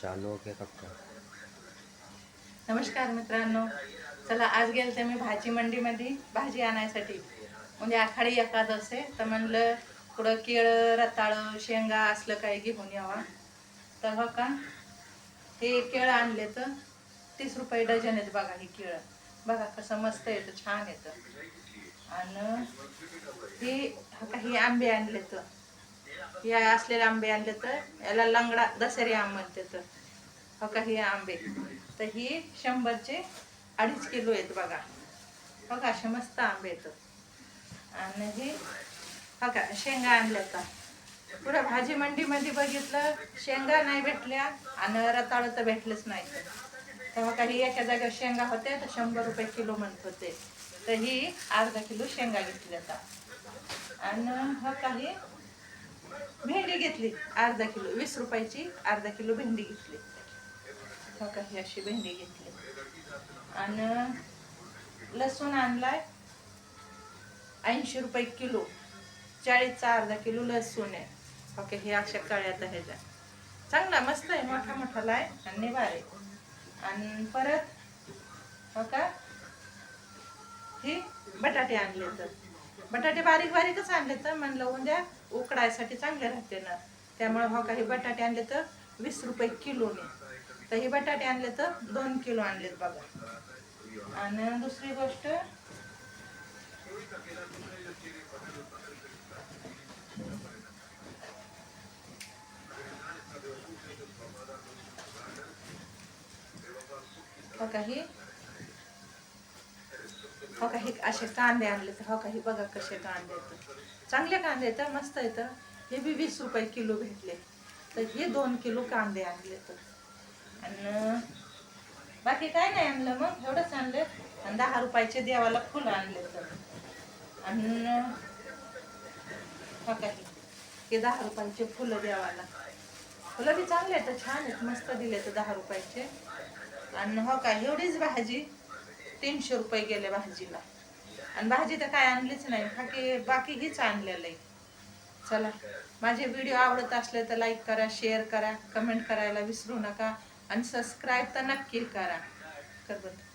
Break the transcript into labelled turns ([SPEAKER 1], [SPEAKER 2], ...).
[SPEAKER 1] चालू हो गया कब का?
[SPEAKER 2] नमस्कार मित्रांनो. चला, आज गेलते मी भाजी मंडीमध्ये भाजी आणायसाठी. म्हणजे आखाडी एकादस आहे, तर म्हणलं थोडं केळं, रताळं, शेंगा असलं काही घेऊन यावा. तर हो का, हे केळं आणले तर 30 रुपये डझन आहेत. बघा ही केळं, बघा कसं मस्त येतं, छान येतं. आणि हे हो का, हे आंबे आणले तर हे असलेले आंबे आणले तर याला लंगडा दसरी आंबे म्हणते. तर हो का, हे आंबे तर ही 100चे 2.5 किलो आहेत. बघा हो का, असे मस्त आंबे येतात. आणि हे हो का, शेंगा आणल्या. तर पुढं भाजी मंडीमध्ये बघितलं, शेंगा नाही भेटल्या आणि रताळ तर भेटलेच नाही. तेव्हा काही एका जागेवर शेंगा होत्या तर 100 रुपये किलो म्हणत होते. तर ही अर्धा किलो शेंगा घेतल्या. आणि हो काही भेंडी घेतली अर्धा किलो, 20 रुपयाची अर्धा किलो भेंडी घेतली. हो का, ही अशी भेंडी घेतली. आणि लसूण आणलाय 80 रुपये किलो, 40चा अर्धा किलो लसूण आहे. ओके, हे अशा कळ्यात ह्याच्या चांगला मस्त आहे, मोठा मोठाला आहे आणि निभार आहे. आणि परत हो का, हे बटाटे आणले. तर बटाटे बारीक बारीकच आणले, तर म्हणलं उद्या उकडायसाठी चांगले राहते ना, त्यामुळे हो का, हे बटाटे आणले तर 20 रुपये किलोने. तर हे बटाटे आणले तर 2 किलो आणलेत. बघा. आणि दुसरी गोष्ट हो का, हे हो का, हे असे कांदे आणले. तर हो का, हे बघा कसे कांदे येतात, चांगले कांदे येतात, मस्त येतं. हे बी 20 रुपये किलो भेटले. तर हे 2 किलो कांदे आणले. तर आणि बाकी काय नाही आणलं, मग एवढंच आणलं. आणि 10 रुपयाचे देवाला फुलं आणले. तर आणि हो का, हे 10 रुपयाचे फुलं देवाला, फुलं बी चांगले आहेत, छान आहेत, मस्त दिले तर 10 रुपयाचे. आणि हो का, एवढीच भाजी 300 रुपये गेले भाजीला. आणि भाजी तर काय आणलीच नाही, बाकी हीच आणलेलं आहे. चला, माझे व्हिडिओ आवडत असले तर लाईक करा, शेअर करा, कमेंट करायला विसरू नका आणि सबस्क्राईब तर नक्की करा. कर बरं.